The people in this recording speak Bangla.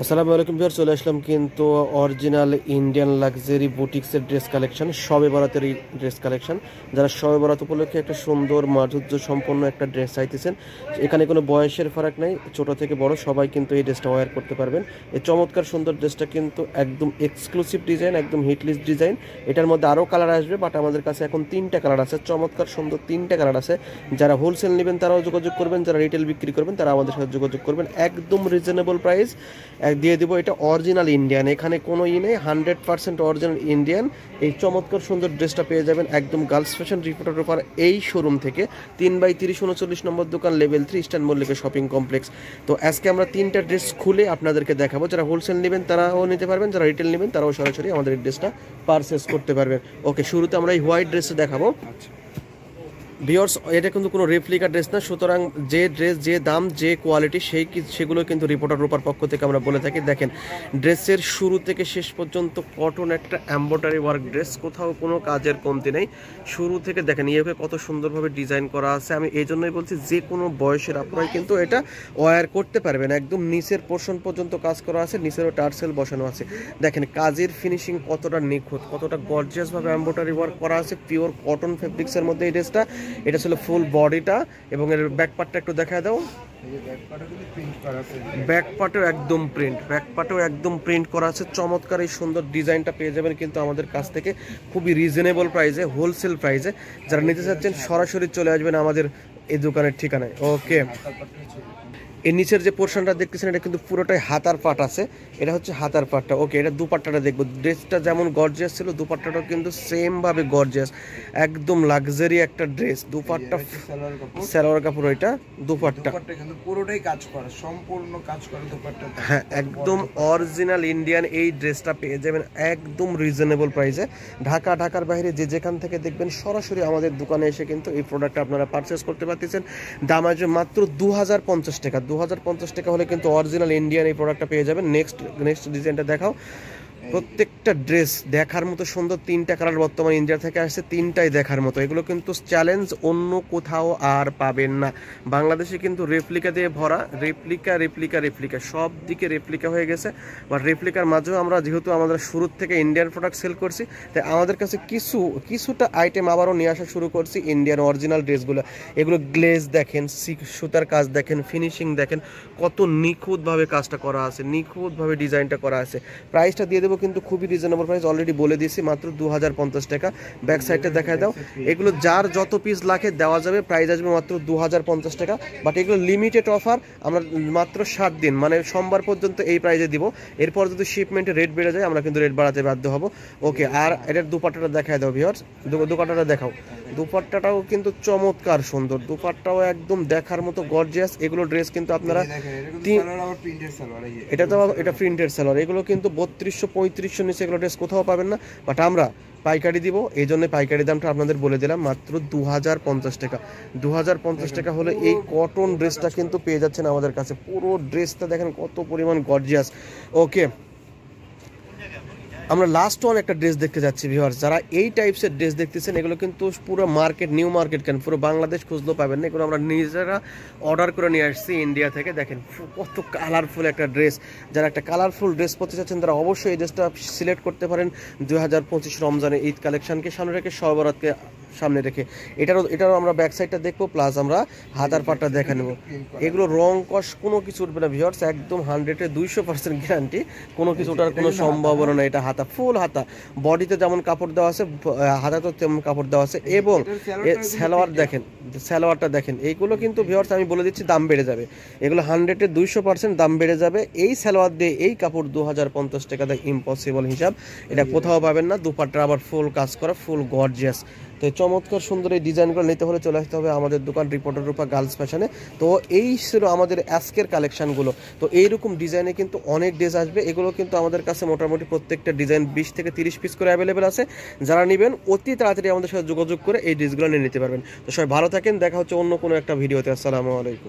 আসসালামু আলাইকুম ভিউয়ার, চলে আসলাম কিন্তু অরিজিনাল ইন্ডিয়ান লাক্সারি বুটিক্সের ড্রেস কালেকশন, শবে বরাতের এই ড্রেস কালেকশন। যারা শবে বরাত উপলক্ষে একটা সুন্দর মাধুর্য সম্পন্ন একটা ড্রেস চাইতেছেন, এখানে কোনো বয়সের ফারাক নাই, ছোট থেকে বড় সবাই কিন্তু এই ড্রেসটা ওয়্যার করতে পারবেন। এই চমৎকার সুন্দর ড্রেসটা কিন্তু একদম এক্সক্লুসিভ ডিজাইন, একদম হিটলিস ডিজাইন। এটার মধ্যে আরও কালার আসবে, বাট আমাদের কাছে এখন 3টা কালার আছে, চমৎকার সুন্দর 3টা কালার আছে। যারা হোলসেল নেবেন তারাও যোগাযোগ করবেন, যারা রিটেল বিক্রি করবেন তারা আমাদের সাথে যোগাযোগ করবেন। একদম রিজনেবল প্রাইস দিয়ে দেবো। এটা অরিজিনাল ইন্ডিয়ান, এখানে কোনো নেই, 100% অরিজিনাল ইন্ডিয়ান। এই চমৎকার সুন্দর ড্রেসটা পেয়ে যাবেন একদম গার্লস ফ্যাশন রিপোর্টার উপর এই শোরুম থেকে, 3/30 39 নম্বর দোকান, level 3, eastern Mallika shopping complex. তো আজকে আমরা 3টা ড্রেস খুলে আপনাদেরকে দেখাবো। যারা হোলসেল নেবেন তারাও নিতে পারবেন, যারা রিটেল নেবেন তারাও সরাসরি আমাদের এই ড্রেসটা পারচেস করতে পারবেন। ওকে, শুরুতে আমরা এই হোয়াইট ড্রেসটা দেখাবো। ভিউয়ার্স, এটা কিন্তু কোনো রেপ্লিকা ড্রেস না, সুতরাং যে ড্রেস, যে দাম, যে কোয়ালিটি সেগুলো কিন্তু রিপোর্টার রূপার পক্ষ থেকে আমরা বলে থাকি। দেখেন, ড্রেসের শুরু থেকে শেষ পর্যন্ত কটন একটা এমব্রয়ডারি ওয়ার্ক ড্রেস, কোথাও কোনো কাজের কমতি নেই। শুরু থেকে দেখেন ইয়েকে কত সুন্দরভাবে ডিজাইন করা আছে। আমি এই জন্যই বলছি যে কোনো বয়সের আপনারাই কিন্তু এটা ওয়্যার করতে পারবেন। একদম নিচের পোর্শন পর্যন্ত কাজ করা আছে, নিচেরও টার্সেল বসানো আছে। দেখেন কাজের ফিনিশিং কতটা নিখুঁত, কতটা গর্জিয়াসভাবে এমব্রয়ডারি ওয়ার্ক করা আছে পিওর কটন ফেব্রিক্সের মধ্যে এই ড্রেসটা। এটা ছিল ফুল বডিটা, এবং এর ব্যাক পার্টটা একটু দেখায় দাও। ব্যাক পার্টেও একদম প্রিন্ট করা আছে। চমৎকার এই সুন্দর ডিজাইনটা পেয়ে যাবেন কিন্তু আমাদের কাছ থেকে খুবই রিজনেবল প্রাইসে, হোলসেল প্রাইসে। যারা নিতে চাচ্ছেন সরাসরি চলে আসবেন আমাদের এই দোকানের ঠিকানায়। ওকে, এর নিচের যে পোর্শনটা দেখতেছেন এটা কিন্তু পুরোটাই হাতার পাট আছে, এটা হচ্ছে হাতার পাটটা। ওকে, এটা দুপাট্টাটা দেখবো। ড্রেসটা যেমন গর্জিয়াস ছিল, দুপাট্টাটাও কিন্তু সেম ভাবে গর্জিয়াস, একদম লাক্সারি একটা ড্রেস। দুপাট্টা সালোয়ার কাপড়, এটা দুপাট্টা কিন্তু পুরোটাই কাজ করা, সম্পূর্ণ কাজ করা দুপাট্টা। হ্যাঁ, একদম অরিজিনাল ইন্ডিয়ান এই ড্রেসটা পেয়ে যাবেন একদম রিজনেবল প্রাইসে। ঢাকার বাইরে যে যেখান থেকে দেখবেন সরাসরি আমাদের দোকানে এসে কিন্তু এই প্রোডাক্টটা আপনারা পারচেস করতে পারতেছেন। দাম আসবে মাত্র 2050 টাকা। 2050 টাকা হলে কিন্তু অরিজিনাল ইন্ডিয়ান এই প্রোডাক্টটা পেয়ে যাবেন। নেক্সট ডিজাইনটা দেখাও। প্রত্যেকটা ড্রেস দেখার মতো সুন্দর, 3টা কালার বর্তমানে ইন্ডিয়া থেকে আসছে, 3টাই দেখার মতো। এগুলো কিন্তু চ্যালেঞ্জ, অন্য কোথাও আর পাবেন না। বাংলাদেশে কিন্তু রেপ্লিকা দিয়ে ভরা, রেপ্লিকা সব দিকে রেপ্লিকা হয়ে গেছে। বা রেপ্লিকার মাঝেও আমরা যেহেতু আমাদের শুরুর থেকে ইন্ডিয়ান প্রোডাক্ট সেল করছি, তাই আমাদের কাছে কিছুটা আইটেম আবারও নিয়ে আসা শুরু করছি ইন্ডিয়ান অরিজিনাল ড্রেসগুলো। এগুলো গ্লেজ দেখেন, সুতার কাজ দেখেন, ফিনিশিং দেখেন, কত নিখুঁতভাবে কাজটা করা আছে, নিখুঁতভাবে ডিজাইনটা করা আছে। প্রাইসটা দিয়ে দেবো কিন্তু খুবই রিজনেবল প্রাইস, অলরেডি বলে দিয়েছি, মাত্র 2050 টাকা। ব্যাক সাইডটা দেখায় দাও। এগুলো যার যত পিস লাগে দেওয়া যাবে, প্রাইস আসবে মাত্র 2050 টাকা। বাট এগুলো লিমিটেড অফার, আমরা মাত্র 7 দিন মানে সোমবার পর্যন্ত এই প্রাইসে দিব। এরপর যদি শিপমেন্টের রেট বেড়ে যায় আমরা কিন্তু রেট বাড়াতে বাধ্য হব। ওকে, আর এটার দুপাট্টাটা দেখায় দাও ভিউয়ার্স, দুপাট্টাটা দেখাও। দুপাট্টাটাও কিন্তু চমৎকার সুন্দর, দুপাট্টাও একদম দেখার মতো গর্জিয়াস। এগুলো ড্রেস কিন্তু আপনারা এটা প্রিন্টেড সালোয়ার, এগুলো কিন্তু 3200-3500 নিচে এগুলো ড্রেস কোথাও পাবেন না। বাট আমরা পাইকারি দিব, এই জন্য পাইকারি দামটা আপনাদের বলে দিলাম, মাত্র 2050 টাকা। 2050 টাকা হলে এই কটন ড্রেসটা কিন্তু পেয়ে যাচ্ছেন আমাদের কাছে। পুরো ড্রেসটা দেখেন কত পরিমাণ গর্জিয়াস। ওকে, আমরা লাস্ট ওয়ান একটা ড্রেস দেখতে যাচ্ছি ভিউয়ার্স। যারা এই টাইপসের ড্রেস দেখতেছেন, এগুলো কিন্তু পুরো মার্কেট, নিউ মার্কেট কেন পুরো বাংলাদেশ খুঁজলেও পাবেন না। এগুলো আমরা নিজেরা অর্ডার করে নিয়ে আসছি ইন্ডিয়া থেকে। দেখেন কত কালারফুল একটা ড্রেস। যারা একটা কালারফুল ড্রেস পরতে চাচ্ছেন তারা অবশ্যই এই ড্রেসটা সিলেক্ট করতে পারেন। 2025 রমজানে ঈদ কালেকশনকে সামনে রেখে, শবে বরাতকে সামনে রেখে এটারও আমরা ব্যাক সাইডটা দেখবো, প্লাস আমরা হাতার পাটটা দেখে নেব। এগুলো রং কস কোনো কিছু উঠবে না ভিউয়ার্স, একদম 100-200% গ্যারান্টি, কোনো কিছু ওঠার কোনো সম্ভাবনা নেই। এটা হাতা, ফুল হাতা, বডিতে যেমন কাপড় দেওয়া আছে হাতাতেও তেমন কাপড় দেওয়া আছে। এবং সালোয়ার দেখেন, সালোয়ারটা দেখেন। এইগুলো কিন্তু ভিউয়ার্স আমি বলে দিচ্ছি দাম বেড়ে যাবে, এগুলো 100-200% দাম বেড়ে যাবে। এই সালোয়ার দিয়ে এই কাপড় 2050 টাকা দেয় ইম্পসিবল হিসাব, এটা কোথাও পাবেন না। দুপাট্টা আবার ফুল কাজ করা, ফুল গর্জিয়াস। তো চমৎকার সুন্দর এই ডিজাইনগুলো নিতে হলে চলে আসতে হবে আমাদের দোকান রিপোর্টার রূপা গার্লস ফ্যাশনে। তো এই ছিল আমাদের আজকের কালেকশানগুলো। তো এইরকম ডিজাইনে কিন্তু অনেক ড্রেস আসবে। এগুলো কিন্তু আমাদের কাছে মোটামুটি প্রত্যেকটা ডিজাইন 20 থেকে 30 পিস করে অ্যাভেলেবেল আছে। যারা নেবেন অতি তাড়াতাড়ি আমাদের সাথে যোগাযোগ করে এই ড্রেসগুলো নিয়ে নিতে পারবেন। তো সবাই ভালো থাকেন, দেখা হচ্ছে অন্য কোনো একটা ভিডিওতে। আসসালামু আলাইকুম।